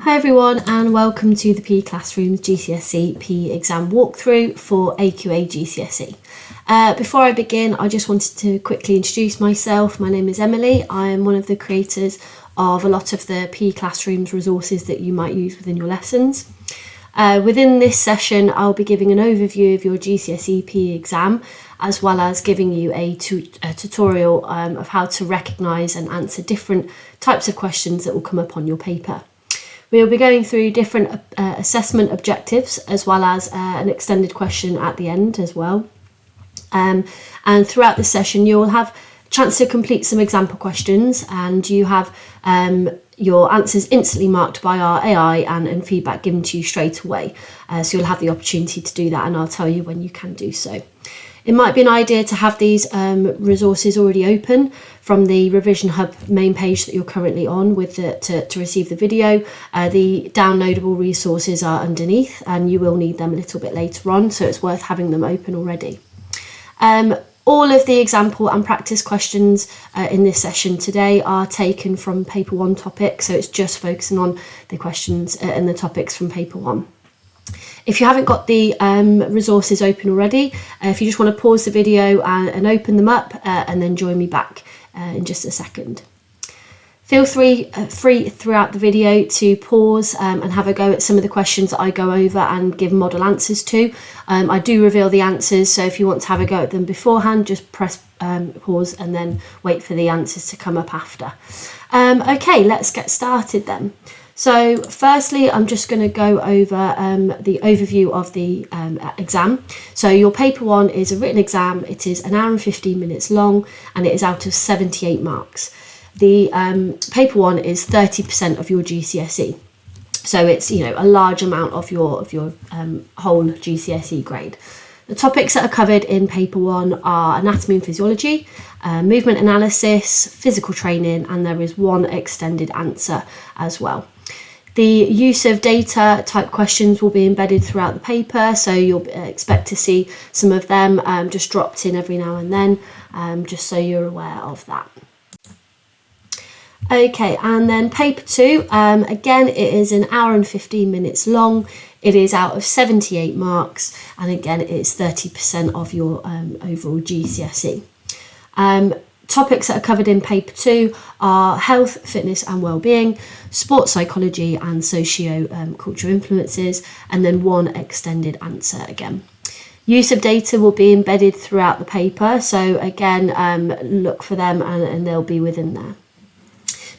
Hi everyone and welcome to the PE Classroom's GCSE PE exam walkthrough for AQA GCSE. Before I begin, I just wanted to quickly introduce myself. My name is Emily. I am one of the creators of a lot of the PE Classroom's resources that you might use within your lessons. Within this session, I'll be giving an overview of your GCSE PE exam, as well as giving you a tutorial of how to recognise and answer different types of questions that will come up on your paper. We'll be going through different assessment objectives, as well as an extended question at the end as well. And throughout the session, you will have a chance to complete some example questions, and you have your answers instantly marked by our AI and feedback given to you straight away. So you'll have the opportunity to do that, and I'll tell you when you can do so. It might be an idea to have these resources already open from the Revision Hub main page that you're currently on with to receive the video. The downloadable resources are underneath, and you will need them a little bit later on, so it's worth having them open already. All of the example and practice questions in this session today are taken from paper 1 topic, so it's just focusing on the questions and the topics from paper 1. If you haven't got the resources open already, if you just want to pause the video and open them up and then join me back in just a second. Feel free throughout the video to pause and have a go at some of the questions that I go over and give model answers to. I do reveal the answers, so if you want to have a go at them beforehand, just press pause and then wait for the answers to come up after. Okay, let's get started then. So firstly, I'm just going to go over the overview of the exam. So your paper 1 is a written exam. It is an hour and 15 minutes long, and it is out of 78 marks. The paper 1 is 30% of your GCSE. So it's, a large amount of your whole GCSE grade. The topics that are covered in paper 1 are anatomy and physiology, movement analysis, physical training, and there is one extended answer as well. The use of data type questions will be embedded throughout the paper, so you'll expect to see some of them just dropped in every now and then, just so you're aware of that. Okay, and then paper 2, again, it is an hour and 15 minutes long. It is out of 78 marks, and again, it is 30% of your overall GCSE. Topics that are covered in paper 2 are health, fitness and well-being, sports psychology and socio-cultural influences, and then one extended answer again. Use of data will be embedded throughout the paper, so again, look for them and they'll be within there.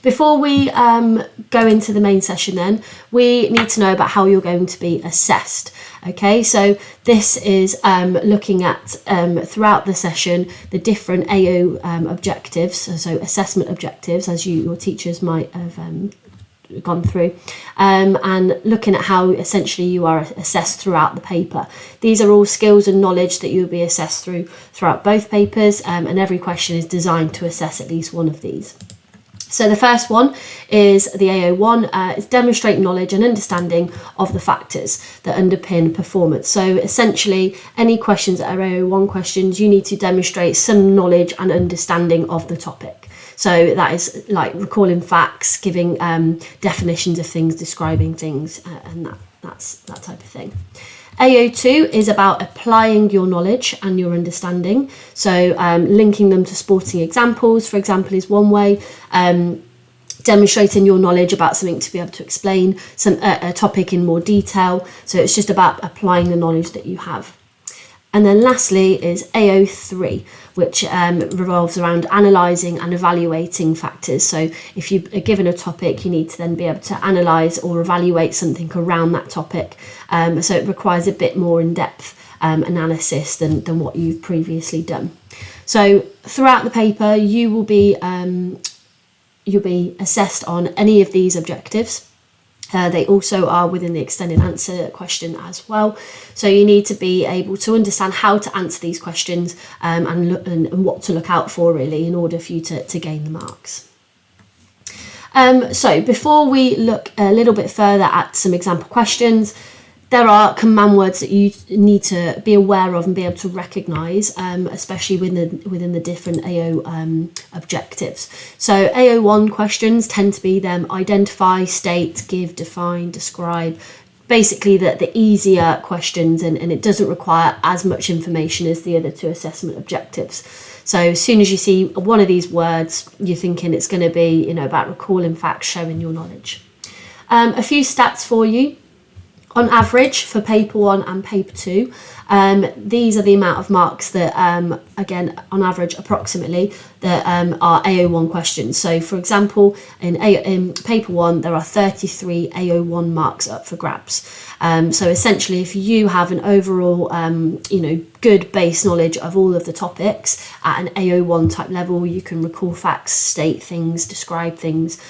Before we go into the main session then, we need to know about how you're going to be assessed. Okay, so this is looking at throughout the session the different AO objectives, so assessment objectives, as your teachers might have gone through, and looking at how essentially you are assessed throughout the paper. These are all skills and knowledge that you'll be assessed throughout both papers, and every question is designed to assess at least one of these. So the first one is the AO1, it's demonstrate knowledge and understanding of the factors that underpin performance. So essentially, any questions that are AO1 questions, you need to demonstrate some knowledge and understanding of the topic. So that is like recalling facts, giving definitions of things, describing things, and that's that type of thing. AO2 is about applying your knowledge and your understanding. So linking them to sporting examples, for example, is one way. Demonstrating your knowledge about something to be able to explain a topic in more detail. So it's just about applying the knowledge that you have. And then lastly is AO3, which revolves around analysing and evaluating factors. So if you are given a topic, you need to then be able to analyse or evaluate something around that topic. So it requires a bit more in-depth analysis than what you've previously done. So throughout the paper, you'll be assessed on any of these objectives. They also are within the extended answer question as well. So you need to be able to understand how to answer these questions and what to look out for really in order for you to gain the marks. So before we look a little bit further at some example questions, there are command words that you need to be aware of and be able to recognise, especially within the different AO objectives. So AO1 questions tend to be them identify, state, give, define, describe, basically the easier questions, and it doesn't require as much information as the other two assessment objectives. So as soon as you see one of these words, you're thinking it's going to be, you know, about recalling facts, showing your knowledge. A few stats for you. On average, for paper 1 and paper 2, these are the amount of marks that, again, on average, approximately, that are AO1 questions. So, for example, in paper 1, there are 33 AO1 marks up for grabs. So, essentially, if you have an overall, good base knowledge of all of the topics at an AO1 type level, you can recall facts, state things, describe things,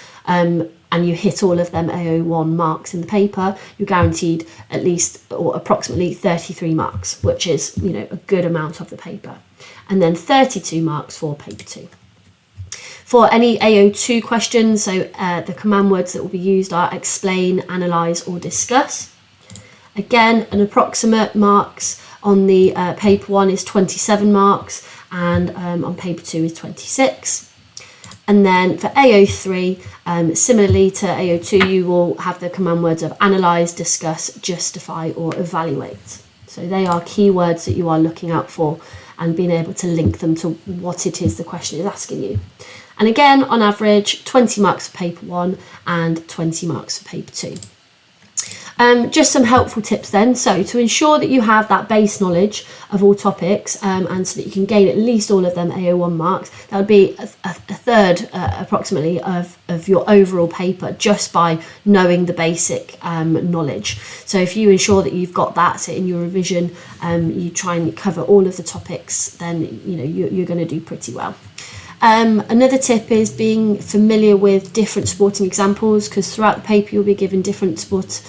and you hit all of them AO1 marks in the paper, you're guaranteed at least or approximately 33 marks, which is, you know, a good amount of the paper. And then 32 marks for paper 2. For any AO2 questions, so the command words that will be used are explain, analyse or discuss. Again, an approximate marks on the paper 1 is 27 marks, and on paper 2 is 26. And then for AO3, similarly to AO2, you will have the command words of analyse, discuss, justify or evaluate. So they are keywords that you are looking out for and being able to link them to what it is the question is asking you. And again, on average, 20 marks for paper 1 and 20 marks for paper 2. Just some helpful tips then. So to ensure that you have that base knowledge of all topics, and so that you can gain at least all of them AO1 marks, that would be a third approximately of your overall paper, just by knowing the basic knowledge. So if you ensure that you've got that, so in your revision you try and cover all of the topics, then you know you're going to do pretty well. Another tip is being familiar with different sporting examples, because throughout the paper you'll be given different sports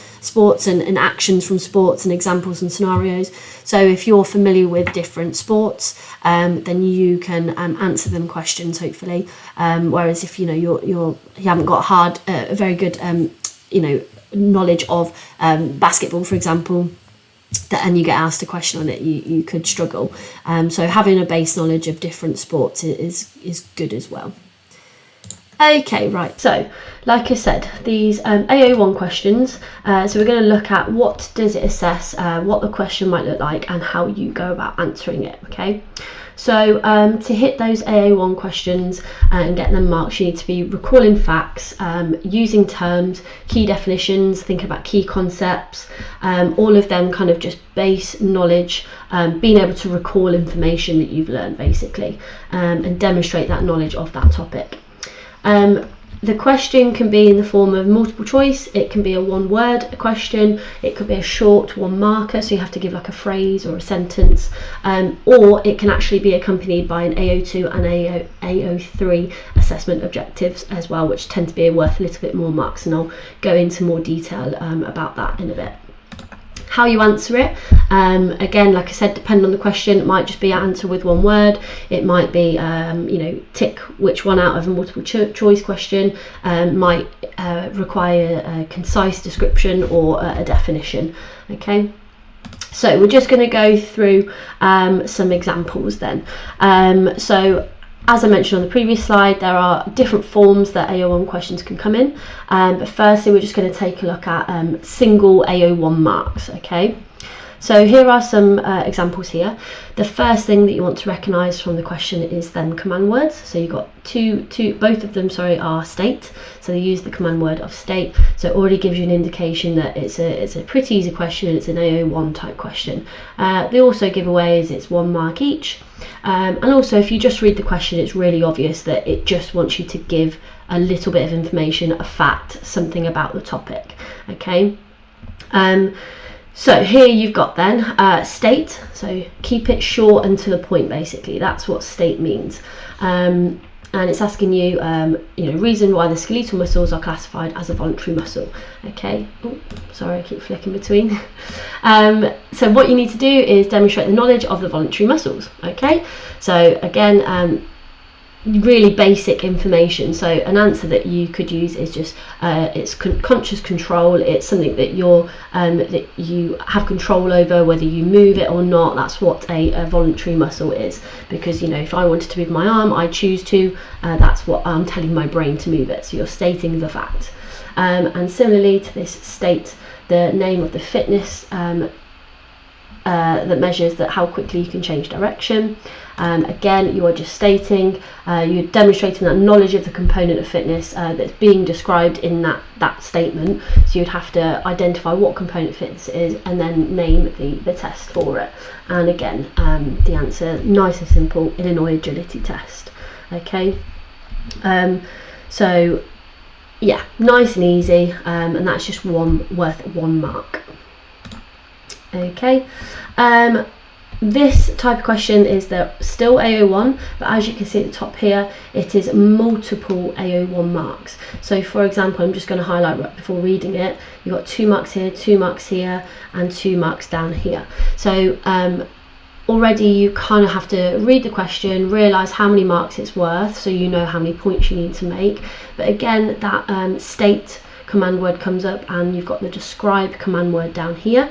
and actions from sports and examples and scenarios. So if you're familiar with different sports, then you can answer them questions hopefully. Whereas if you haven't got a very good knowledge of basketball, for example, and you get asked a question on it, you could struggle. So having a base knowledge of different sports is good as well. Okay, right, so like I said, these AO1 questions, so we're going to look at what does it assess, what the question might look like and how you go about answering it, okay? So to hit those AO1 questions and get them marks, you need to be recalling facts, using terms, key definitions, thinking about key concepts, all of them kind of just base knowledge, being able to recall information that you've learned basically, and demonstrate that knowledge of that topic. The question can be in the form of multiple choice, it can be a one-word question, it could be a short one marker, so you have to give like a phrase or a sentence, or it can actually be accompanied by an AO2 and AO3 assessment objectives as well, which tend to be worth a little bit more marks, and I'll go into more detail about that in a bit. How you answer it, again, like I said, depending on the question, it might just be an answer with one word, it might be tick which one out of a multiple choice question, might require a concise description or a definition. Okay, so we're just going to go through some examples then. So as I mentioned on the previous slide, there are different forms that AO1 questions can come in, but firstly we're just going to take a look at single AO1 marks. Okay, so here are some examples here. The first thing that you want to recognise from the question is then command words. So you've got both of them are state, so they use the command word of state, so it already gives you an indication that it's a pretty easy question, it's an AO1 type question. They also give away is it's 1 mark each, and also if you just read the question, it's really obvious that it just wants you to give a little bit of information, a fact, something about the topic. Okay, so here you've got then state, so keep it short and to the point basically, that's what state means. And it's asking you, reason why the skeletal muscles are classified as a voluntary muscle. Okay, oh, sorry, I keep flicking between. So what you need to do is demonstrate the knowledge of the voluntary muscles. Okay, so again, really basic information. So an answer that you could use is just it's conscious control. It's something that that you have control over, whether you move it or not. That's what a voluntary muscle is, because if I wanted to move my arm, I choose to. That's what I'm telling my brain to move it. So you're stating the fact. And similarly to this, state the name of the fitness that measures how quickly you can change direction. Again, you are just stating, you're demonstrating that knowledge of the component of fitness that's being described in that statement. So you'd have to identify what component of fitness it is and then name the test for it. And again, the answer, nice and simple, Illinois agility test. Okay, so yeah, nice and easy, and that's just worth 1 mark. Okay, this type of question is still AO1, but as you can see at the top here, it is multiple AO1 marks. So for example, I'm just going to highlight right before reading it, you've got 2 marks here, 2 marks here, and 2 marks down here. So already you kind of have to read the question, realise how many marks it's worth, so you know how many points you need to make. But again, that state command word comes up, and you've got the describe command word down here.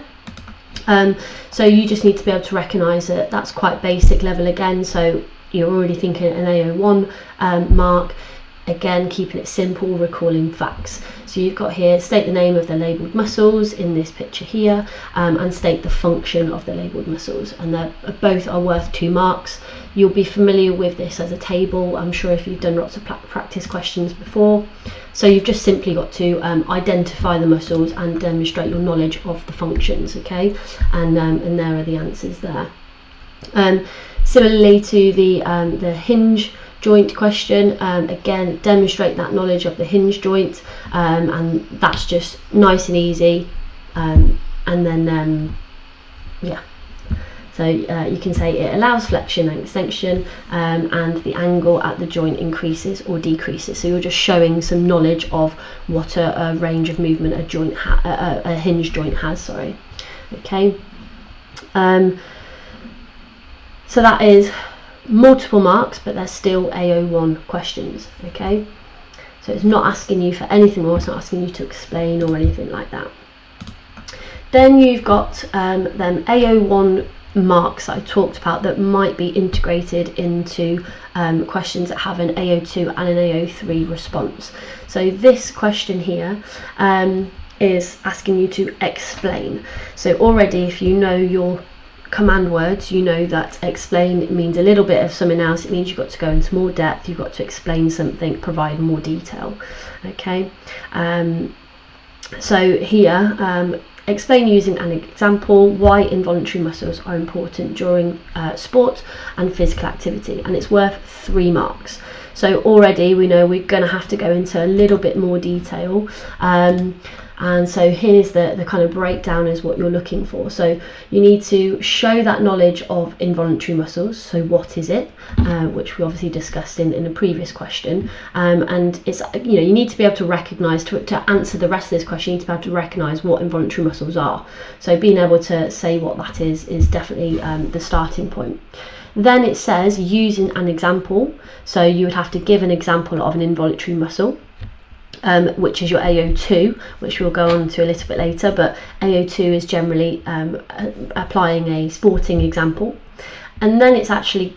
So you just need to be able to recognise it. That's quite basic level again, so you're already thinking an AO1 mark. Again, keeping it simple, recalling facts. So you've got here, state the name of the labelled muscles in this picture here, and state the function of the labelled muscles, and both are worth 2 marks. You'll be familiar with this as a table, I'm sure, if you've done lots of practice questions before. So you've just simply got to identify the muscles and demonstrate your knowledge of the functions, okay? And there are the answers there. Similarly to the hinge joint question, again, demonstrate that knowledge of the hinge joint, and that's just nice and easy. And then yeah, so you can say it allows flexion and extension, and the angle at the joint increases or decreases. So you're just showing some knowledge of what a range of movement a hinge joint has. Sorry. Okay. So that is multiple marks, but they're still AO1 questions. Okay, so it's not asking you for anything more, it's not asking you to explain or anything like that. Then you've got them AO1 marks that I talked about that might be integrated into questions that have an AO2 and an AO3 response. So this question here is asking you to explain. So already, if you know your command words, you know that explain means a little bit of something else. It means you've got to go into more depth, you've got to explain something, provide more detail. Okay, so here, explain using an example why involuntary muscles are important during sport and physical activity, and it's worth 3 marks. So already we know we're going to have to go into a little bit more detail, and so here's the kind of breakdown is what you're looking for. So you need to show that knowledge of involuntary muscles. So what is it, which we obviously discussed in a previous question, and it's, you need to be able to recognise, to answer the rest of this question, you need to be able to recognise what involuntary muscles are. So being able to say what that is definitely the starting point. Then it says using an example, so you would have to give an example of an involuntary muscle, which is your AO2, which we'll go on to a little bit later, but AO2 is generally applying a sporting example. And then it's actually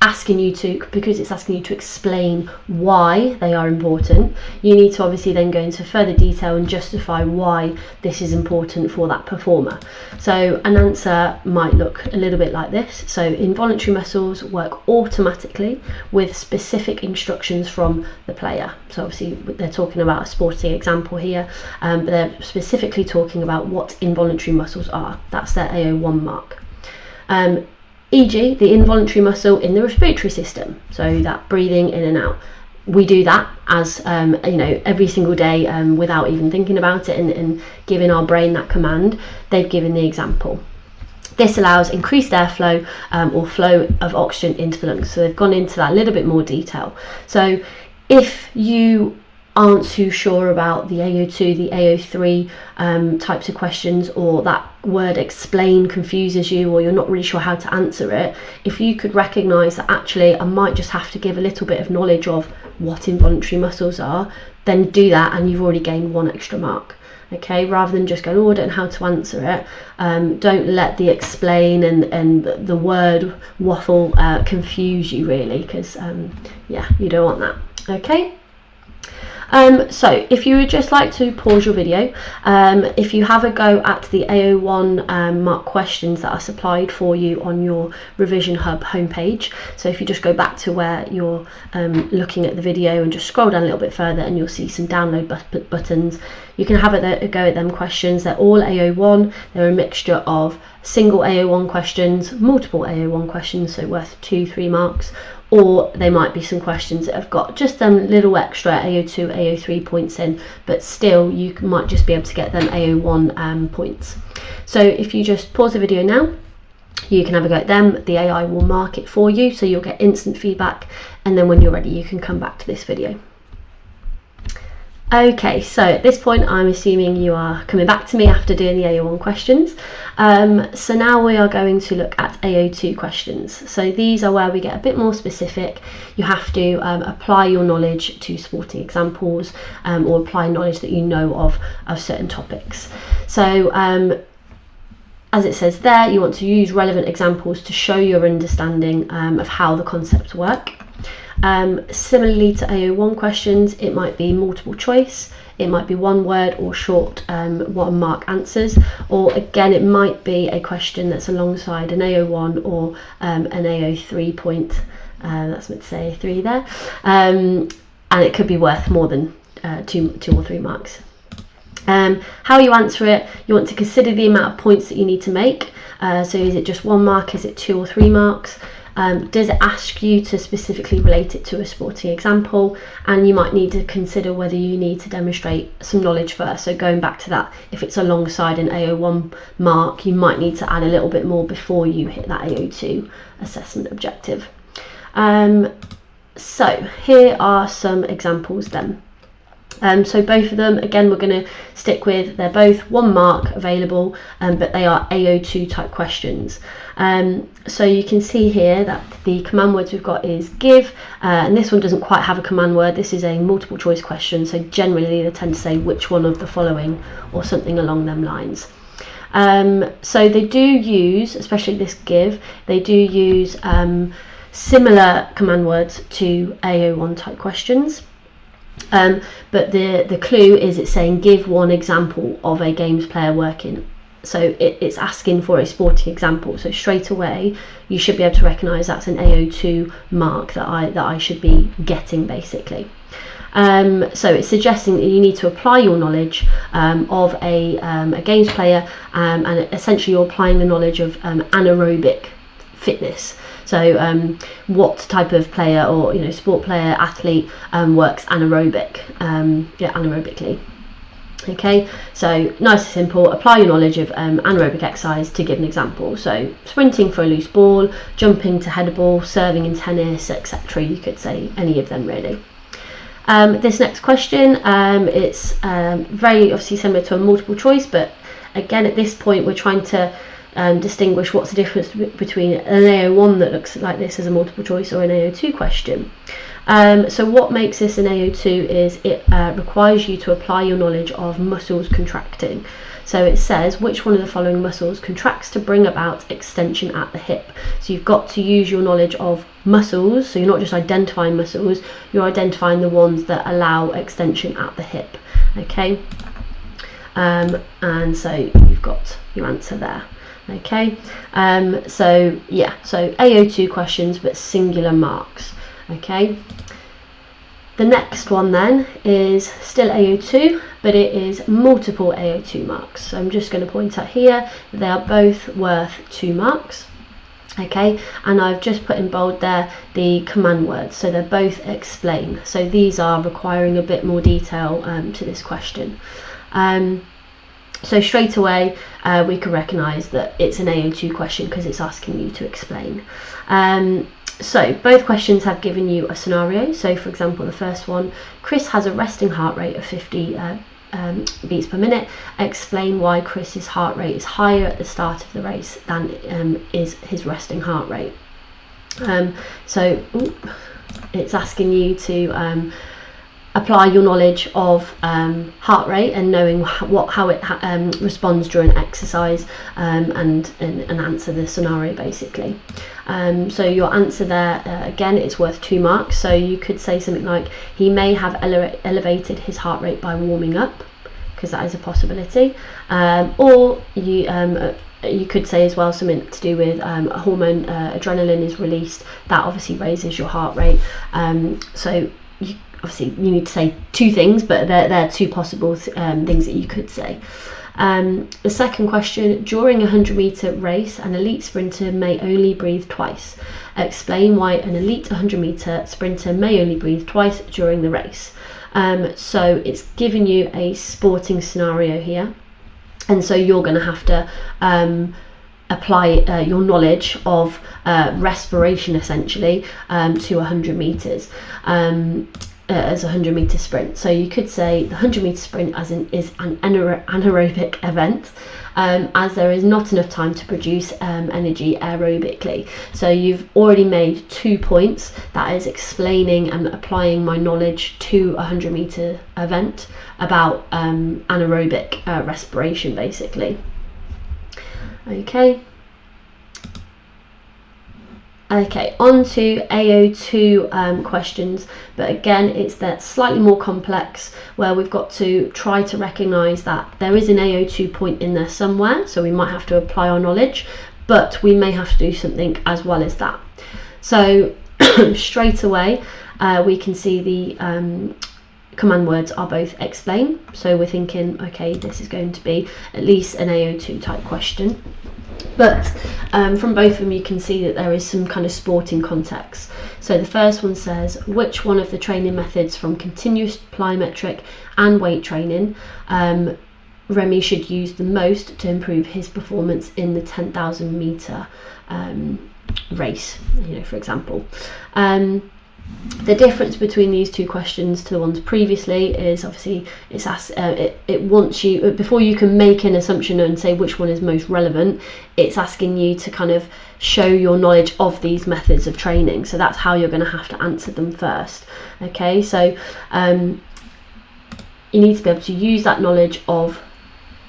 asking you to, because it's asking you to explain why they are important, you need to obviously then go into further detail and justify why this is important for that performer. So an answer might look a little bit like this. So involuntary muscles work automatically with specific instructions from the player. So obviously they're talking about a sporting example here, but they're specifically talking about what involuntary muscles are. That's their AO1 mark. E.g. the involuntary muscle in the respiratory system, so that breathing in and out. We do that as every single day without even thinking about it and giving our brain that command. They've given the example. This allows increased airflow or flow of oxygen into the lungs. So they've gone into that a little bit more detail. So if you aren't too sure about the AO2, the AO3 types of questions, or that word explain confuses you, or you're not really sure how to answer it, if you could recognise that actually I might just have to give a little bit of knowledge of what involuntary muscles are, then do that and you've already gained 1 extra mark. Okay, rather than just going, oh, I don't know how to answer it. Don't let the explain and the word waffle confuse you, really, because yeah, you don't want that. Okay. So if you would just like to pause your video, if you have a go at the AO1 mark questions that are supplied for you on your Revision Hub homepage, so if you just go back to where you're looking at the video and just scroll down a little bit further, and you'll see some download buttons. You can have a go at them questions. They're all AO1. They're a mixture of single AO1 questions, multiple AO1 questions, so worth 2-3 marks, or they might be some questions that have got just them little extra AO2, AO3 points in, but still you might just be able to get them AO1 points. So if you just pause the video now, you can have a go at them. The AI will mark it for you, so you'll get instant feedback, and then when you're ready you can come back to this video. Okay, so at this point I'm assuming you are coming back to me after doing the AO1 questions. So now we are going to look at AO2 questions. So these are where we get a bit more specific. You have to apply your knowledge to sporting examples, or apply knowledge that you know of certain topics. So as it says there, you want to use relevant examples to show your understanding of how the concepts work. Similarly to AO1 questions, it might be multiple choice, it might be 1 word or short 1 mark answers, or again it might be a question that's alongside an AO1 or an AO3 point, that's meant to say 3 there, and it could be worth more than 2 or 3 marks. How you answer it, you want to consider the amount of points that you need to make. So is it just 1 mark, is it 2 or 3 marks? Does it ask you to specifically relate it to a sporting example? And you might need to consider whether you need to demonstrate some knowledge first. So going back to that, if it's alongside an AO1 mark, you might need to add a little bit more before you hit that AO2 assessment objective. So here are some examples then. So both of them, again, we're going to stick with, they're both 1 mark available, but they are AO2 type questions. So you can see here that the command words we've got is give, and this one doesn't quite have a command word. This is a multiple choice question, so generally they tend to say which one of the following or something along them lines. So they do use, especially this give, they do use similar command words to AO1 type questions. But the clue is it's saying give 1 example of a games player working. So it's asking for a sporting example. So straight away you should be able to recognise that's an AO2 mark that I should be getting, basically. So it's suggesting that you need to apply your knowledge of a games player, and essentially you're applying the knowledge of anaerobic fitness. So what type of player, or sport player, athlete works anaerobically. Okay, so nice and simple. Apply your knowledge of anaerobic exercise to give an example. So sprinting for a loose ball, jumping to head a ball, serving in tennis, etc. You could say any of them, really. This next question, it's very obviously similar to a multiple choice, but again at this point we're trying to distinguish what's the difference between an AO1 that looks like this as a multiple choice or an AO2 question. So what makes this an AO2 is it requires you to apply your knowledge of muscles contracting. So it says which one of the following muscles contracts to bring about extension at the hip. So you've got to use your knowledge of muscles, so you're not just identifying muscles, you're identifying the ones that allow extension at the hip. Okay, and so you've got your answer there. Okay, so yeah, so AO2 questions but singular marks. Okay, the next one then is still AO2, but it is multiple AO2 marks. So I'm just going to point out here that they are both worth 2 marks. Okay, and I've just put in bold there the command words, so they're both explain. So these are requiring a bit more detail to this question. So straight away we can recognise that it's an AO2 question because it's asking you to explain. So both questions have given you a scenario. So for example, the first one, Chris has a resting heart rate of 50 beats per minute. Explain why Chris's heart rate is higher at the start of the race than is his resting heart rate. It's asking you to apply your knowledge of heart rate and knowing how it responds during exercise, and answer the scenario basically. So your answer there, again, it's worth 2 marks. So you could say something like, he may have elevated his heart rate by warming up, because that is a possibility. Or you could say as well something to do with a hormone, adrenaline is released, that obviously raises your heart rate. So obviously you need to say 2 things, but they're 2 possible things that you could say. The second question, during a 100-meter race, an elite sprinter may only breathe twice. Explain why an elite 100-meter sprinter may only breathe twice during the race. So it's given you a sporting scenario here, and so you're going to have to apply your knowledge of respiration essentially to 100 meters. As a 100-meter sprint. So you could say the 100-meter sprint is an anaerobic event, as there is not enough time to produce energy aerobically. So you've already made 2 points. That is explaining and applying my knowledge to a 100-meter event about anaerobic respiration basically. Okay, on to AO2 questions, but again it's that slightly more complex, where we've got to try to recognise that there is an AO2 point in there somewhere, so we might have to apply our knowledge, but we may have to do something as well as that. So straight away we can see the command words are both explain, so we're thinking, okay, this is going to be at least an AO2 type question. But from both of them you can see that there is some kind of sporting context. So the first one says, which one of the training methods from continuous plyometric and weight training Remy should use the most to improve his performance in the 10,000 meter race, for example. The difference between these 2 questions to the ones previously is obviously it wants you, before you can make an assumption and say which one is most relevant, it's asking you to kind of show your knowledge of these methods of training. So that's how you're going to have to answer them first. Okay, so you need to be able to use that knowledge of,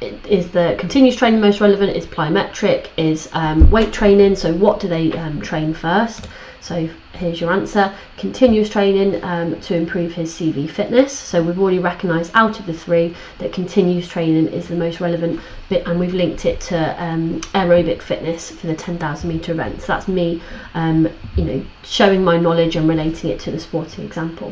is the continuous training most relevant, is plyometric, is weight training, so what do they train first? So here's your answer, continuous training to improve his CV fitness. So we've already recognised out of the 3 that continuous training is the most relevant bit, and we've linked it to aerobic fitness for the 10,000 metre event. So that's me showing my knowledge and relating it to the sporting example.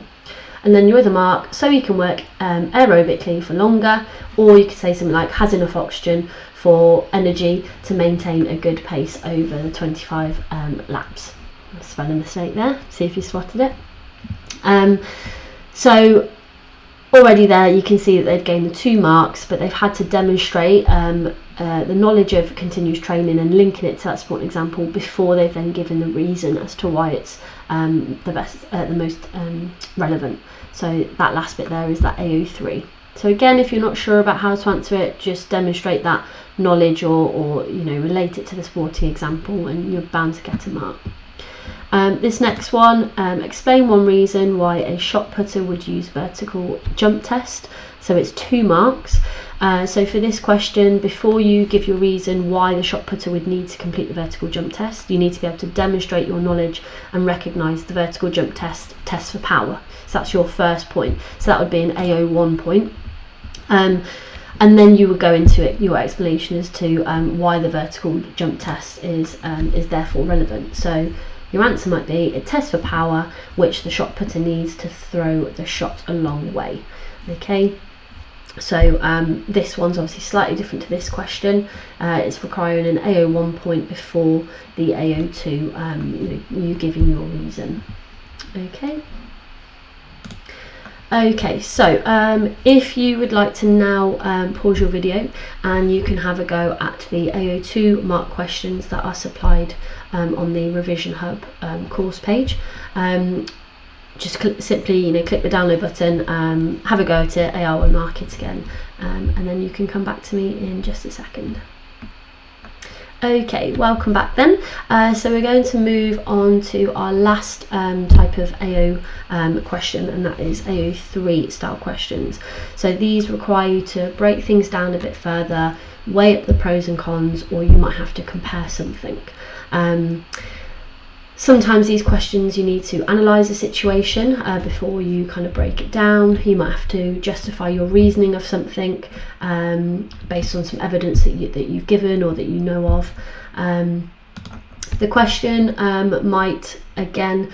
And then your other mark, so you can work aerobically for longer, or you could say something like has enough oxygen for energy to maintain a good pace over the 25 laps. Spelling mistake there, see if you spotted it. So already there you can see that they've gained the 2 marks, but they've had to demonstrate the knowledge of continuous training and linking it to that sporting example before they've then given the reason as to why it's the most relevant. So that last bit there is that AO3. So again, if you're not sure about how to answer it, just demonstrate that knowledge or relate it to the sporting example, and you're bound to get a mark. This next one, explain one reason why a shot putter would use vertical jump test. So it's 2 marks. So for this question, before you give your reason why the shot putter would need to complete the vertical jump test, you need to be able to demonstrate your knowledge and recognise the vertical jump test for power. So that's your first point. So that would be an AO1 point. And then you would go into your explanation as to why the vertical jump test is therefore relevant. So your answer might be, it tests for power, which the shot putter needs to throw the shot a long way. Okay, so this one's obviously slightly different to this question. It's requiring an AO1 point before the AO2, you giving your reason. Okay. Okay, so if you would like to now pause your video and you can have a go at the AO2 mark questions that are supplied on the Revision Hub course page, just simply click the download button, have a go at it, AR1 mark it again, and then you can come back to me in just a second. Okay, welcome back then. So we're going to move on to our last type of AO question, and that is AO3 style questions. So these require you to break things down a bit further, weigh up the pros and cons, or you might have to compare something. Sometimes these questions you need to analyse a situation before you kind of break it down. You might have to justify your reasoning of something based on some evidence that you've given or that you know of. The question might again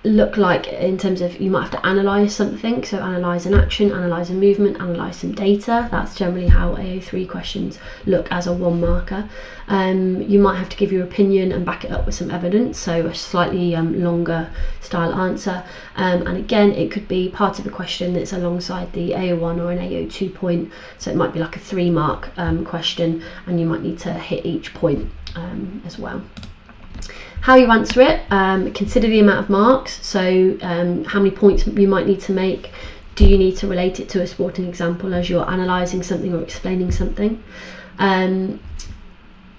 look like, in terms of, you might have to analyse something, so analyse an action, analyse a movement, analyse some data. That's generally how AO3 questions look as a 1 marker. You might have to give your opinion and back it up with some evidence, so a slightly longer style answer, and again it could be part of the question that's alongside the AO1 or an AO2 point, so it might be like a 3 mark question, and you might need to hit each point as well. How you answer it, consider the amount of marks, so how many points you might need to make. Do you need to relate it to a sporting example as you're analysing something or explaining something?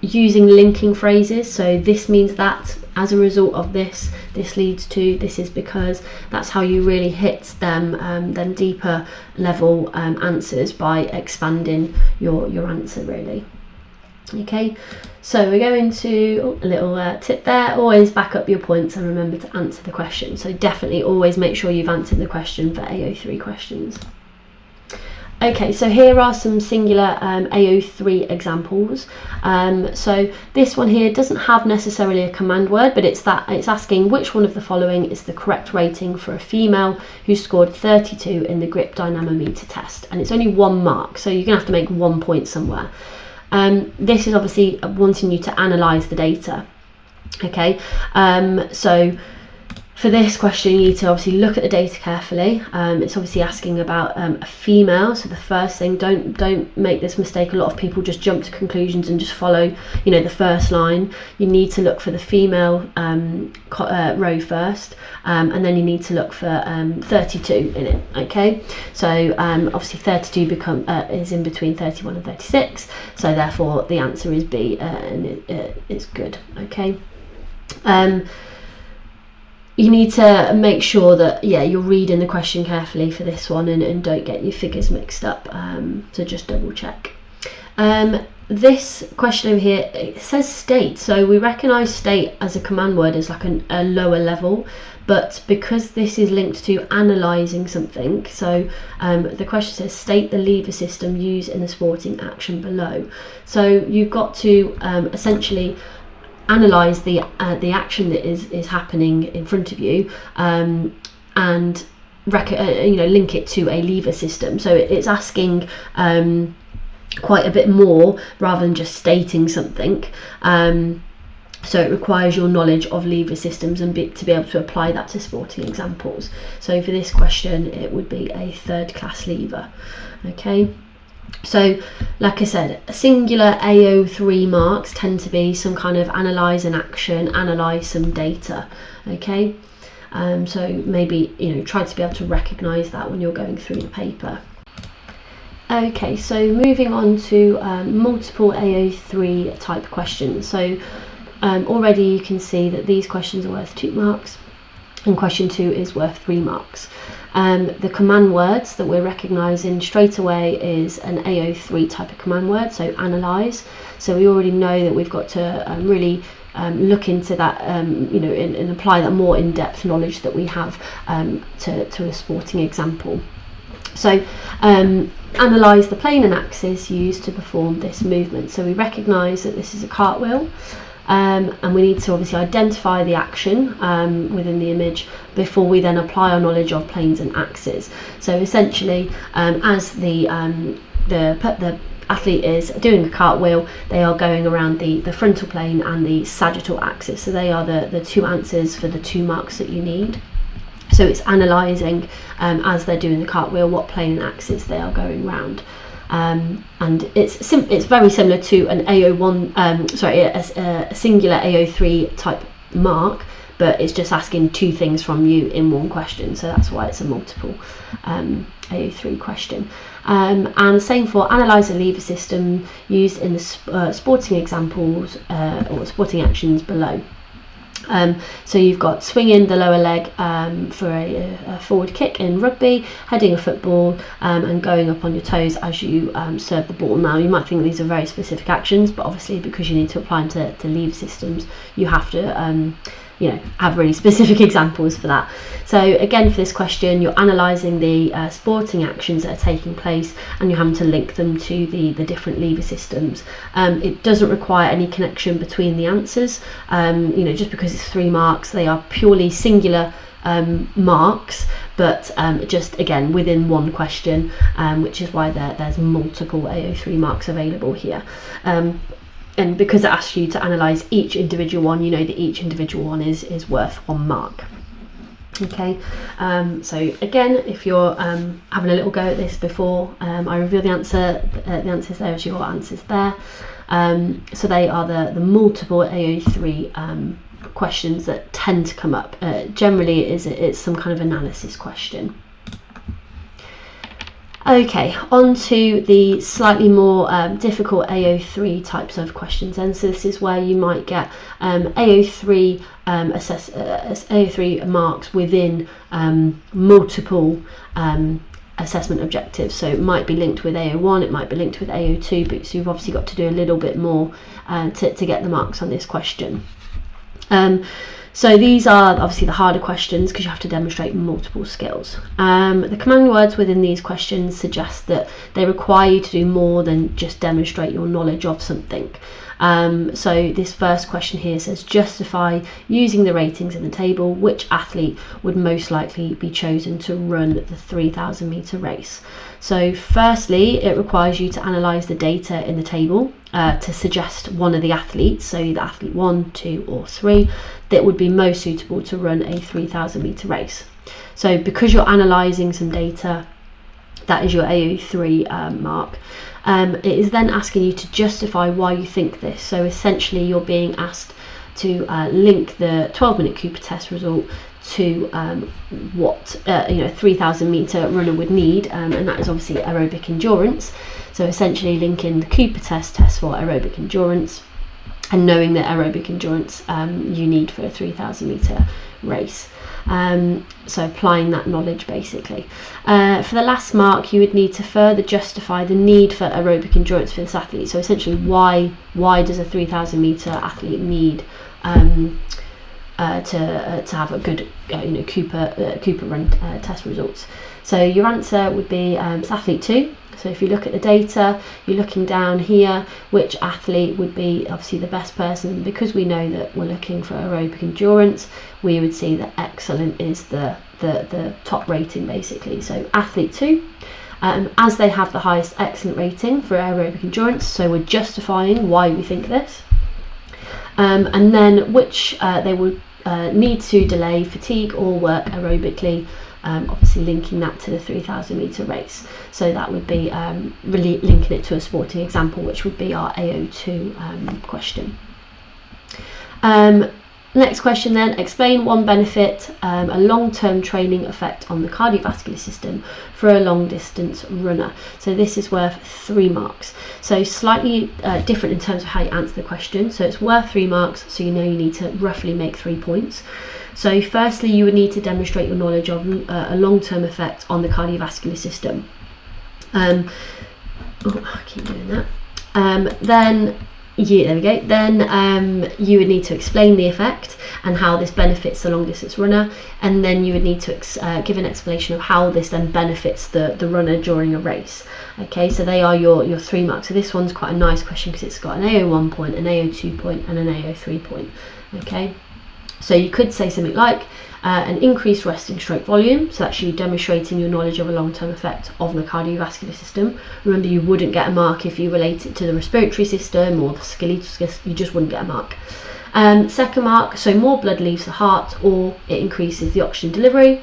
Using linking phrases, so this means that, as a result of this, this leads to, this is because. That's how you really hit them deeper level answers, by expanding your answer really. Okay, so we're going to, a little tip there, always back up your points and remember to answer the question. So definitely always make sure you've answered the question for AO3 questions. Okay, so here are some singular AO3 examples. So this one here doesn't have necessarily a command word, but it's asking which one of the following is the correct rating for a female who scored 32 in the grip dynamometer test, and it's only 1 mark, so you're gonna have to make 1 point somewhere. This is obviously wanting you to analyse the data. Okay, so for this question you need to obviously look at the data carefully. It's obviously asking about a female, so the first thing, don't make this mistake. A lot of people just jump to conclusions and just follow the first line. You need to look for the female row first, and then you need to look for 32 in it. Okay, so obviously 32 is in between 31 and 36, so therefore the answer is B, and it's good. Okay, you need to make sure that you're reading the question carefully for this one, and don't get your figures mixed up, so just double check. This question over here, it says state, so we recognise state as a command word as like a lower level, but because this is linked to analysing something, so the question says state the lever system used in the sporting action below. So you've got to essentially analyse the action that is happening in front of you, and link it to a lever system. So it's asking quite a bit more rather than just stating something. So it requires your knowledge of lever systems and to be able to apply that to sporting examples. So for this question it would be a 3rd class lever. Okay, so like I said, singular AO3 marks tend to be some kind of analyse an action, analyse some data. Okay, so maybe try to be able to recognise that when you're going through the paper. Okay, so moving on to multiple AO3 type questions. So already you can see that these questions are worth 2 marks and question 2 is worth 3 marks. The command words that we're recognising straight away is an AO3 type of command word, so analyse. So we already know that we've got to really look into that, and apply that more in-depth knowledge that we have to a sporting example. So analyse the plane and axis used to perform this movement. So we recognise that this is a cartwheel. And we need to obviously identify the action within the image before we then apply our knowledge of planes and axes. So essentially, as the athlete is doing a cartwheel, they are going around the frontal plane and the sagittal axis. So they are the 2 answers for the 2 marks that you need. So it's analysing as they're doing the cartwheel what plane and axis they are going round. And it's very similar to an AO1, a singular AO3 type mark, but it's just asking two things from you in one question, so that's why it's a multiple AO3 question. And same for analyse a lever system used in the sporting examples or sporting actions below. So you've got swinging the lower leg for a forward kick in rugby, heading a football, and going up on your toes as you serve the ball. Now you might think these are very specific actions, but obviously because you need to apply them to lever systems, you have to have really specific examples for that. So again, for this question, you're analysing the sporting actions that are taking place, and you're having to link them to the different lever systems. It doesn't require any connection between the answers. Just because it's 3 marks, they are purely singular marks, but just again within one question, which is why there's multiple AO3 marks available here. And because it asks you to analyse each individual one, you know that each individual one is worth 1 mark. Okay, so again, if you're having a little go at this before I reveal the answers, there's your answers there. So they are the multiple AO3 questions that tend to come up. Generally, it's some kind of analysis question. Okay, on to the slightly more difficult AO3 types of questions, and so this is where you might get AO3 AO3 marks within multiple assessment objectives. So it might be linked with AO1, it might be linked with AO2, but so you've obviously got to do a little bit more to get the marks on this question. So these are obviously the harder questions because you have to demonstrate multiple skills. The command words within these questions suggest that they require you to do more than just demonstrate your knowledge of something. So this first question here says, justify using the ratings in the table which athlete would most likely be chosen to run the 3,000 metre race. So firstly, it requires you to analyse the data in the table to suggest one of the athletes, so either athlete 1, 2 or 3, that would be most suitable to run a 3,000 metre race. So because you're analysing some data, that is your AO3 mark. It is then asking you to justify why you think this. So essentially you're being asked to link the 12-minute Cooper test result to what 3,000 metre runner would need, and that is obviously aerobic endurance. So essentially linking the Cooper test for aerobic endurance, and knowing that aerobic endurance you need for a 3,000 metre race. So applying that knowledge basically. For the last mark, you would need to further justify the need for aerobic endurance for this athlete. So essentially, why does a 3,000 metre athlete need to have a good Cooper run test results? So your answer would be athlete 2. So if you look at the data, you're looking down here, which athlete would be obviously the best person. Because we know that we're looking for aerobic endurance, we would see that excellent is the top rating basically. So athlete 2, as they have the highest excellent rating for aerobic endurance, so we're justifying why we think this. And then which they would need to delay fatigue or work aerobically, obviously linking that to the 3,000 metre race. So that would be really linking it to a sporting example, which would be our AO2 question. Next question then, explain one benefit, a long-term training effect on the cardiovascular system for a long distance runner. So this is worth 3 marks. So slightly different in terms of how you answer the question. So it's worth 3 marks, so you know you need to roughly make 3 points. So firstly, you would need to demonstrate your knowledge of a long-term effect on the cardiovascular system. I keep doing that. Then you would need to explain the effect and how this benefits the long distance runner, and then you would need to give an explanation of how this then benefits the runner during a race. Okay, so they are your 3 marks. So this one's quite a nice question because it's got an AO1 point, an AO2 point and an AO3 point. Okay, So you could say something like an increased resting stroke volume, so that's you demonstrating your knowledge of a long-term effect of the cardiovascular system. Remember, you wouldn't get a mark if you relate it to the respiratory system or the skeletal system, you just wouldn't get a mark. Second mark, so more blood leaves the heart or it increases the oxygen delivery.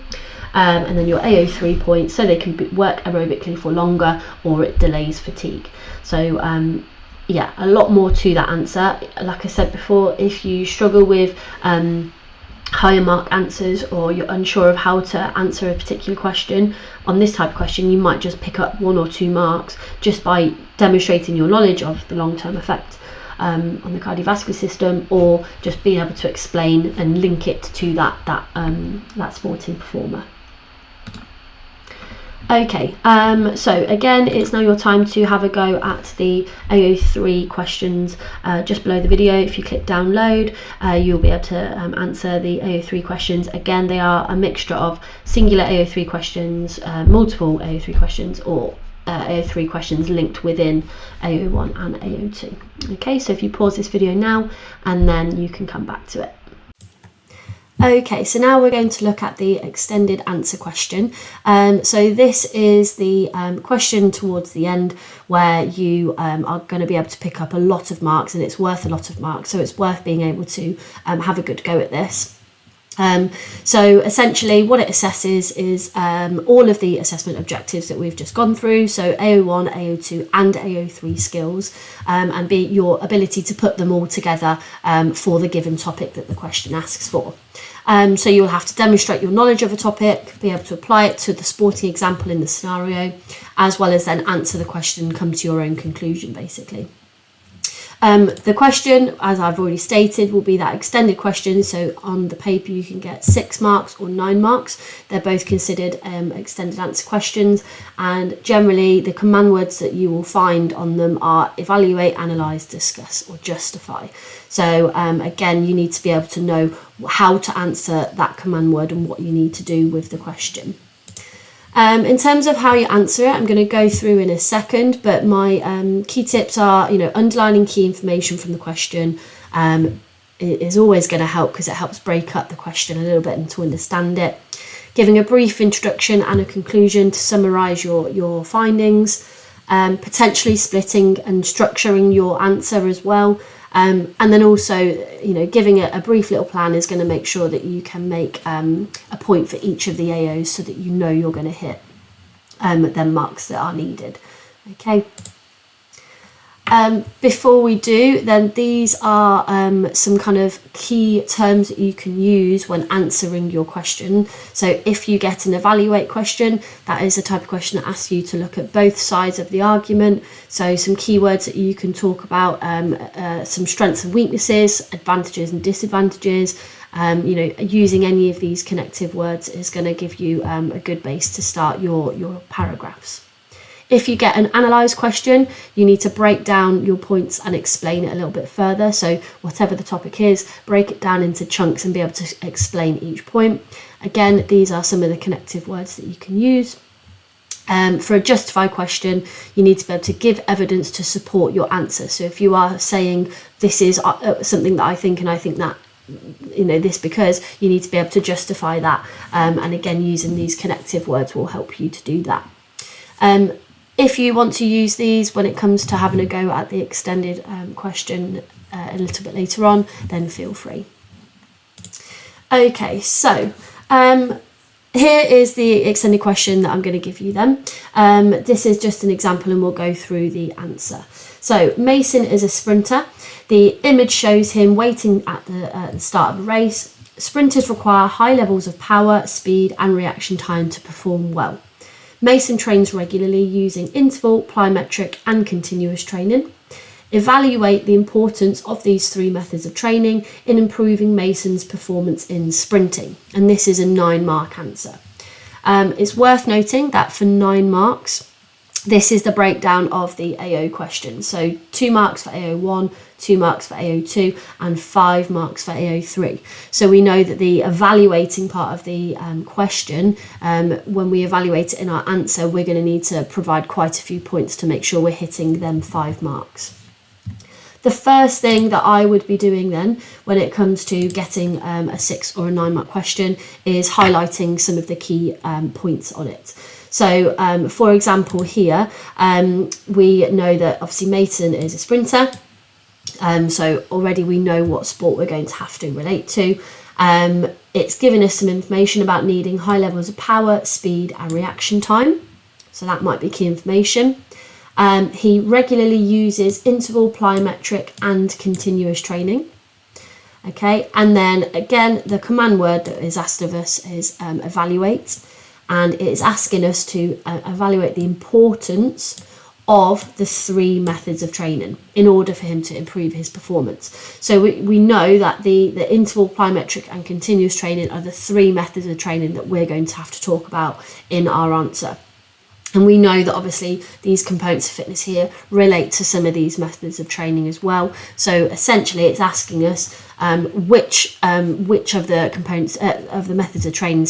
And then your AO3 points, so they can work aerobically for longer or it delays fatigue. So yeah, a lot more to that answer. Like I said before, if you struggle with higher mark answers or you're unsure of how to answer a particular question on this type of question, you might just pick up 1 or 2 marks just by demonstrating your knowledge of the long-term effect on the cardiovascular system, or just being able to explain and link it to that sporting performer. Okay, so again, it's now your time to have a go at the AO3 questions just below the video. If you click download, you'll be able to answer the AO3 questions. Again, they are a mixture of singular AO3 questions, multiple AO3 questions, or AO3 questions linked within AO1 and AO2. Okay, so if you pause this video now, and then you can come back to it. Okay, so now we're going to look at the extended answer question. So this is the question towards the end where you are going to be able to pick up a lot of marks, and it's worth a lot of marks, so it's worth being able to have a good go at this. So essentially what it assesses is all of the assessment objectives that we've just gone through, so AO1, AO2 and AO3 skills, and your ability to put them all together for the given topic that the question asks for. So you'll have to demonstrate your knowledge of a topic, be able to apply it to the sporting example in the scenario, as well as then answer the question and come to your own conclusion, basically. The question, as I've already stated, will be that extended question. So on the paper you can get 6 marks or 9 marks. They're both considered extended answer questions, and generally the command words that you will find on them are evaluate, analyse, discuss or justify. So again, you need to be able to know how to answer that command word and what you need to do with the question. In terms of how you answer it, I'm going to go through in a second, but my key tips are, underlining key information from the question is always going to help because it helps break up the question a little bit and to understand it. Giving a brief introduction and a conclusion to summarise your findings, potentially splitting and structuring your answer as well. And then also, giving a brief little plan is going to make sure that you can make a point for each of the AOs so that you're going to hit them marks that are needed. Okay. Before we do, then these are some kind of key terms that you can use when answering your question. So if you get an evaluate question, that is a type of question that asks you to look at both sides of the argument. So some keywords that you can talk about, some strengths and weaknesses, advantages and disadvantages. Using any of these connective words is going to give you a good base to start your paragraphs. If you get an analyse question, you need to break down your points and explain it a little bit further. So whatever the topic is, break it down into chunks and be able to explain each point. Again, these are some of the connective words that you can use. For a justify question, you need to be able to give evidence to support your answer. So if you are saying this is something that I think and I think that, this because, you need to be able to justify that. And again, using these connective words will help you to do that. If you want to use these when it comes to having a go at the extended question a little bit later on, then feel free. Okay, so here is the extended question that I'm going to give you then. This is just an example and we'll go through the answer. So Mason is a sprinter. The image shows him waiting at the start of a race. Sprinters require high levels of power, speed and reaction time to perform well. Mason trains regularly using interval, plyometric and continuous training. Evaluate the importance of these 3 methods of training in improving Mason's performance in sprinting. And this is a 9-mark answer. It's worth noting that for 9 marks, this is the breakdown of the AO question. So 2 marks for AO1, 2 marks for AO2 and 5 marks for AO3. So we know that the evaluating part of the question, when we evaluate it in our answer, we're going to need to provide quite a few points to make sure we're hitting them 5 marks. The first thing that I would be doing then when it comes to getting a 6 or a 9 mark question is highlighting some of the key points on it. So for example here, we know that obviously Mason is a sprinter. So already we know what sport we're going to have to relate to. It's given us some information about needing high levels of power, speed and reaction time. So that might be key information. He regularly uses interval, plyometric and continuous training. Okay, and then again, the command word that is asked of us is evaluate, and it is asking us to evaluate the importance of the 3 methods of training in order for him to improve his performance. So we know that the interval, plyometric and continuous training are the 3 methods of training that we're going to have to talk about in our answer. And we know that obviously these components of fitness here relate to some of these methods of training as well. So essentially it's asking us which of the components of the methods of training,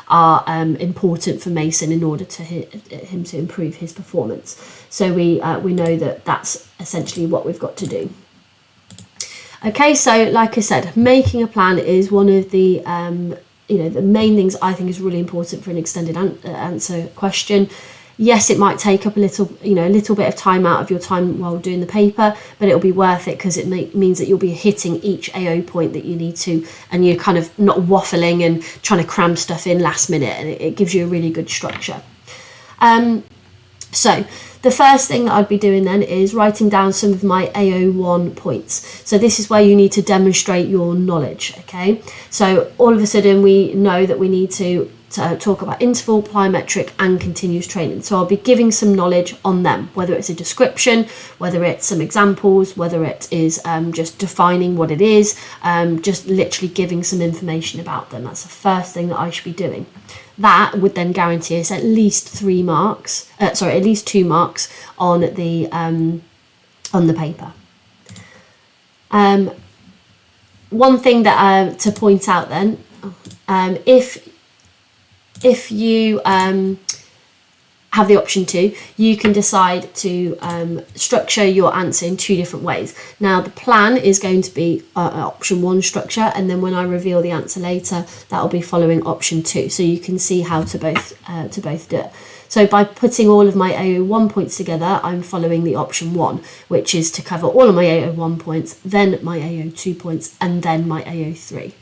are important for Mason in order to him to improve his performance. So we know that that's essentially what we've got to do. Okay, so like I said, making a plan is one of the the main things I think is really important for an extended answer question. Yes, it might take up a little bit of time out of your time while doing the paper, but it'll be worth it because it means that you'll be hitting each AO point that you need to, and you're kind of not waffling and trying to cram stuff in last minute, and it gives you a really good structure. So the first thing that I'd be doing then is writing down some of my AO1 points. So this is where you need to demonstrate your knowledge, okay? So all of a sudden we know that we need to talk about interval, plyometric and continuous training. So I'll be giving some knowledge on them, whether it's a description, whether it's some examples, whether it is just defining what it is, just literally giving some information about them. That's the first thing that I should be doing. That would then guarantee us at least 2 marks on the paper. One thing that to point out then, if you have the option to, you can decide to structure your answer in 2 different ways. Now the plan is going to be option 1 structure, and then when I reveal the answer later, that will be following option 2. So you can see how to both do it. So by putting all of my AO1 points together, I'm following the option 1, which is to cover all of my AO1 points, then my AO2 points, and then my AO3.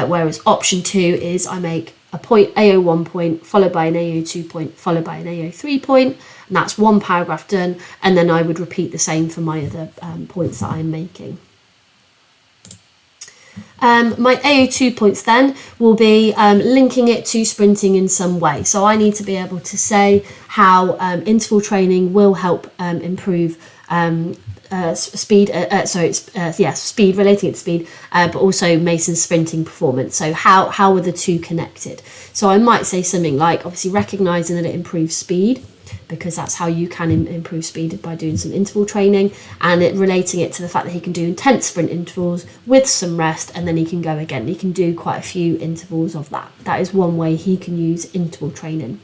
Whereas option 2 is I make a point, AO1 point, followed by an AO2 point, followed by an AO3 point, and that's 1 paragraph done, and then I would repeat the same for my other points that I'm making. My AO2 points then will be linking it to sprinting in some way. So I need to be able to say how interval training will help improve speed, relating it to speed, but also Mason's sprinting performance. So how are the 2 connected? So I might say something like, obviously recognising that it improves speed, because that's how you can improve speed, by doing some interval training, and relating it to the fact that he can do intense sprint intervals with some rest, and then he can go again. He can do quite a few intervals of that. That is one way he can use interval training.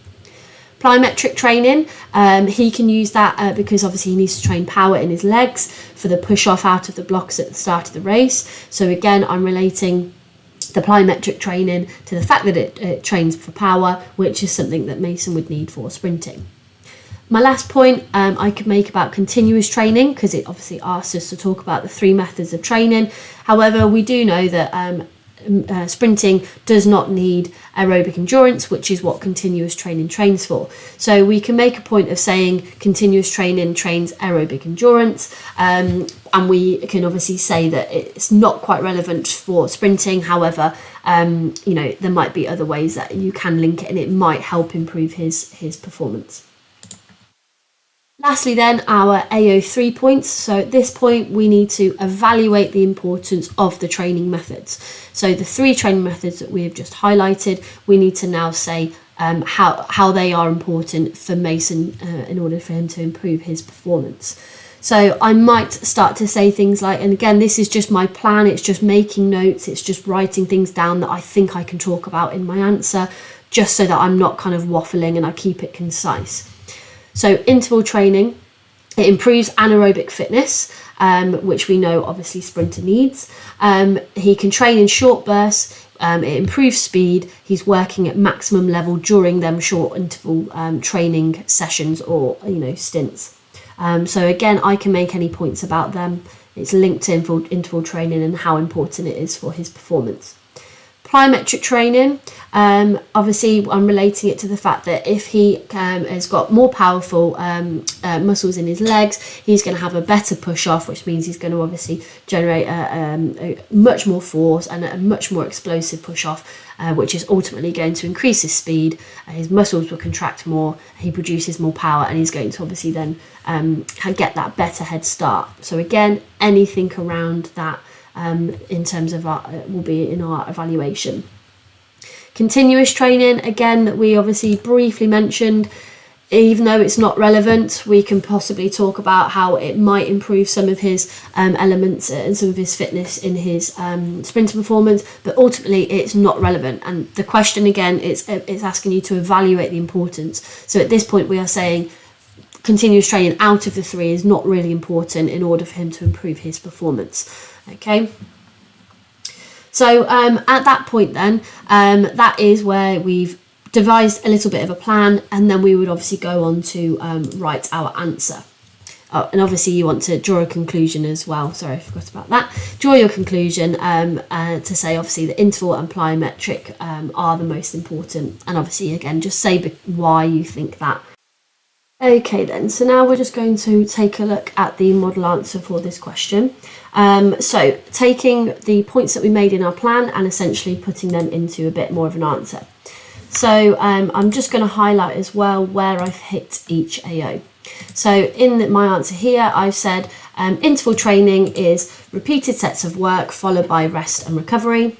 Plyometric training, he can use that because obviously he needs to train power in his legs for the push off out of the blocks at the start of the race. So again, I'm relating the plyometric training to the fact that it trains for power, which is something that Mason would need for sprinting. My last point I could make about continuous training, because it obviously asks us to talk about the 3 methods of training. However, we do know that sprinting does not need aerobic endurance, which is what continuous training trains for. So we can make a point of saying continuous training trains aerobic endurance, and we can obviously say that it's not quite relevant for sprinting. However, there might be other ways that you can link it, and it might help improve his performance. Lastly then, our AO3 points. So at this point we need to evaluate the importance of the training methods. So the 3 training methods that we have just highlighted, we need to now say how they are important for Mason in order for him to improve his performance. So I might start to say things like, and again, this is just my plan, it's just making notes, it's just writing things down that I think I can talk about in my answer, just so that I'm not kind of waffling and I keep it concise. So interval training, It improves anaerobic fitness, which we know obviously sprinter needs. He can train in short bursts. It improves speed. He's working at maximum level during them short interval training sessions or stints. So again, I can make any points about them. It's linked to interval training and how important it is for his performance. Plyometric training, obviously I'm relating it to the fact that if he has got more powerful muscles in his legs, he's going to have a better push off, which means he's going to obviously generate a much more force and a much more explosive push off, which is ultimately going to increase his speed. His muscles will contract more, he produces more power, and he's going to obviously then get that better head start. So again, anything around that in terms of will be in our evaluation. Continuous training, again, we obviously briefly mentioned, even though it's not relevant, we can possibly talk about how it might improve some of his elements and some of his fitness in his sprinter performance, but ultimately it's not relevant. And the question again, it's asking you to evaluate the importance. So at this point we are saying continuous training out of the three is not really important in order for him to improve his performance. Okay, so at that point then, that is where we've devised a little bit of a plan, and then we would obviously go on to write our answer. And obviously you want to draw a conclusion as well. Sorry, I forgot about that. Draw your conclusion to say obviously the interval and plyometric are the most important, and obviously again just say why you think that. Okay then, so now we're just going to take a look at the model answer for this question. So taking the points that we made in our plan and essentially putting them into a bit more of an answer. So I'm just going to highlight as well where I've hit each AO. So in my answer here, I've said interval training is repeated sets of work followed by rest and recovery.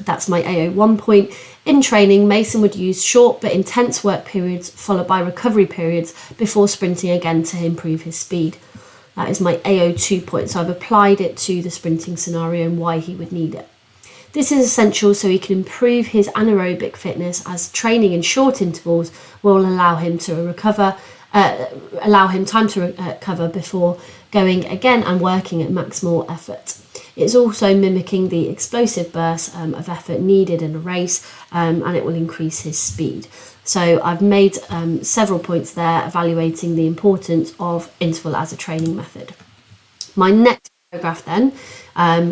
That's my AO 1 point. In training, Mason would use short but intense work periods followed by recovery periods before sprinting again to improve his speed. That is my AO 2 point. So I've applied it to the sprinting scenario and why he would need it. This is essential so he can improve his anaerobic fitness, as training in short intervals will allow him to recover, time to recover before going again and working at maximal effort. It's also mimicking the explosive bursts of effort needed in a race, and it will increase his speed. So I've made several points there evaluating the importance of interval as a training method. My next paragraph then,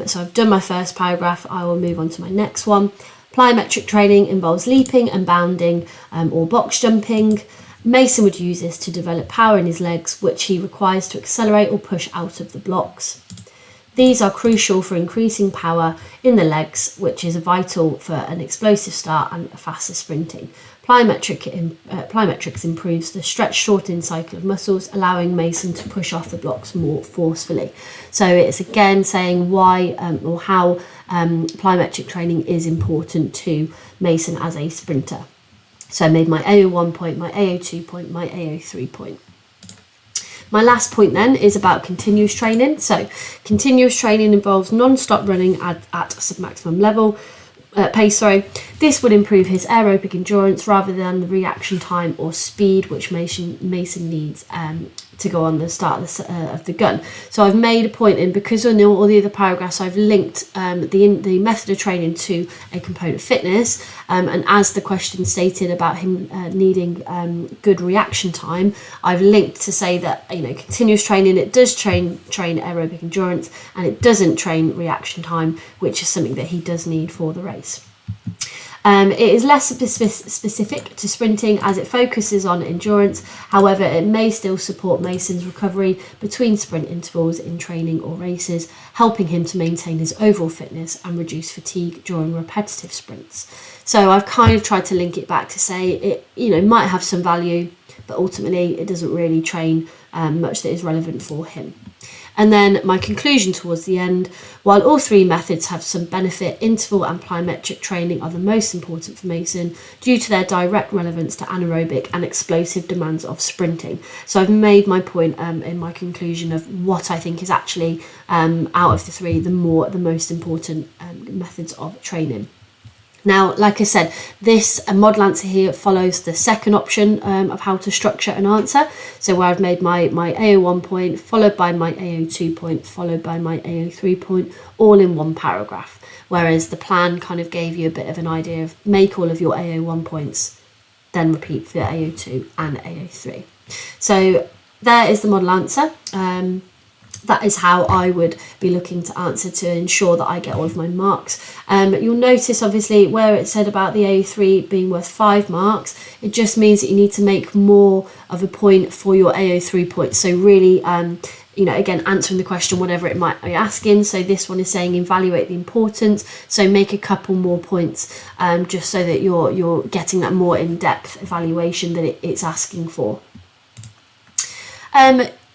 so I've done my first paragraph, I will move on to my next one. Plyometric training involves leaping and bounding or box jumping. Mason would use this to develop power in his legs, which he requires to accelerate or push out of the blocks. These are crucial for increasing power in the legs, which is vital for an explosive start and faster sprinting. Plyometrics improves the stretch-shorten cycle of muscles, allowing Mason to push off the blocks more forcefully. So it's again saying why or how plyometric training is important to Mason as a sprinter. So I made my AO 1 point, my AO 2 point, my AO 3 point. My last point then is about continuous training. So continuous training involves non-stop running at submaximum level pace. This would improve his aerobic endurance rather than the reaction time or speed which Mason needs to go on the start of the gun. So I've made a point in, because on all the other paragraphs I've linked the method of training to a component fitness, and as the question stated about him needing good reaction time, I've linked to say that continuous training, it does train aerobic endurance, and it doesn't train reaction time, which is something that he does need for the race. It is less specific to sprinting as it focuses on endurance. However, it may still support Mason's recovery between sprint intervals in training or races, helping him to maintain his overall fitness and reduce fatigue during repetitive sprints. So I've kind of tried to link it back to say it might have some value, but ultimately it doesn't really train much that is relevant for him. And then my conclusion towards the end, while all three methods have some benefit, interval and plyometric training are the most important for Mason due to their direct relevance to anaerobic and explosive demands of sprinting. So I've made my point in my conclusion of what I think is actually out of the three the most important methods of training. Now, like I said, this model answer here follows the second option of how to structure an answer. So where I've made my AO1 point, followed by my AO2 point, followed by my AO3 point, all in one paragraph. Whereas the plan kind of gave you a bit of an idea of make all of your AO1 points, then repeat for AO2 and AO3. So there is the model answer. That is how I would be looking to answer to ensure that I get all of my marks. You'll notice obviously where it said about the AO3 being worth 5 marks, it just means that you need to make more of a point for your AO3 points. So really, again, answering the question, whatever it might be asking. So this one is saying evaluate the importance. So make a couple more points just so that you're getting that more in-depth evaluation that it's asking for.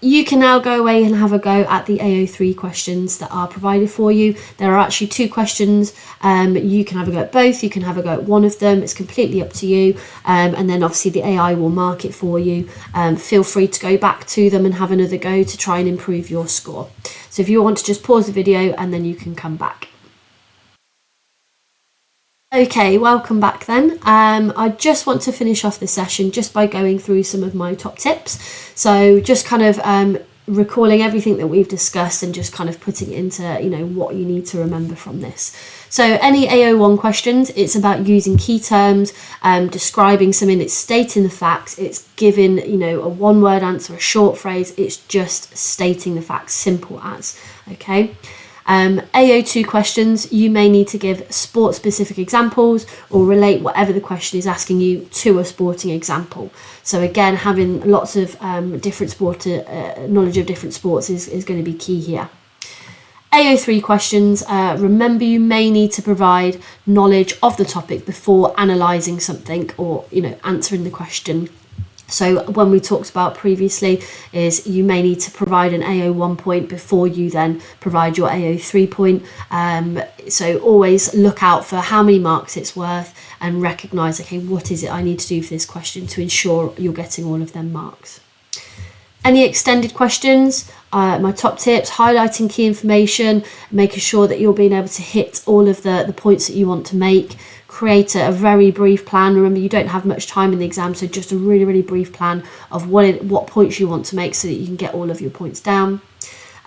You can now go away and have a go at the AO3 questions that are provided for you. There are actually 2 questions. You can have a go at both. You can have a go at one of them. It's completely up to you. And then obviously the AI will mark it for you. Feel free to go back to them and have another go to try and improve your score. So if you want to just pause the video and then you can come back. Okay, welcome back then. I just want to finish off the session just by going through some of my top tips. So just kind of recalling everything that we've discussed and just kind of putting it into, what you need to remember from this. So any AO1 questions, it's about using key terms, describing something, it's stating the facts, it's giving, a one-word answer, a short phrase, it's just stating the facts, simple as, okay? AO2 questions, you may need to give sport-specific examples or relate whatever the question is asking you to a sporting example. So again, having lots of different knowledge of different sports is going to be key here. AO3 questions, remember you may need to provide knowledge of the topic before analysing something or, answering the question. So when we talked about previously is you may need to provide an AO1 point before you then provide your AO3 point. So always look out for how many marks it's worth and recognise, okay, what is it I need to do for this question to ensure you're getting all of them marks. Any extended questions, my top tips, highlighting key information, making sure that you're being able to hit all of the points that you want to make. Create a very brief plan. Remember, you don't have much time in the exam, so just a really, really brief plan of what points you want to make so that you can get all of your points down.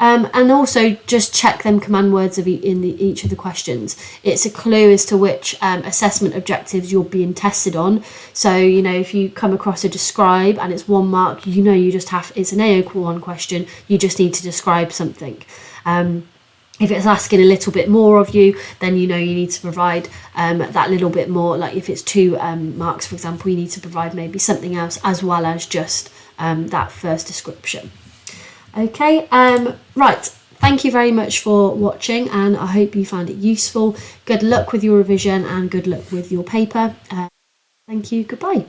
And also just check them command words in each of the questions. It's a clue as to which assessment objectives you're being tested on. So, if you come across a describe and it's 1 mark, it's an AO1 question, you just need to describe something. If it's asking a little bit more of you, then you need to provide that little bit more. Like if it's 2 marks, for example, you need to provide maybe something else as well as just that first description. Okay, right. Thank you very much for watching and I hope you found it useful. Good luck with your revision and good luck with your paper. Thank you. Goodbye.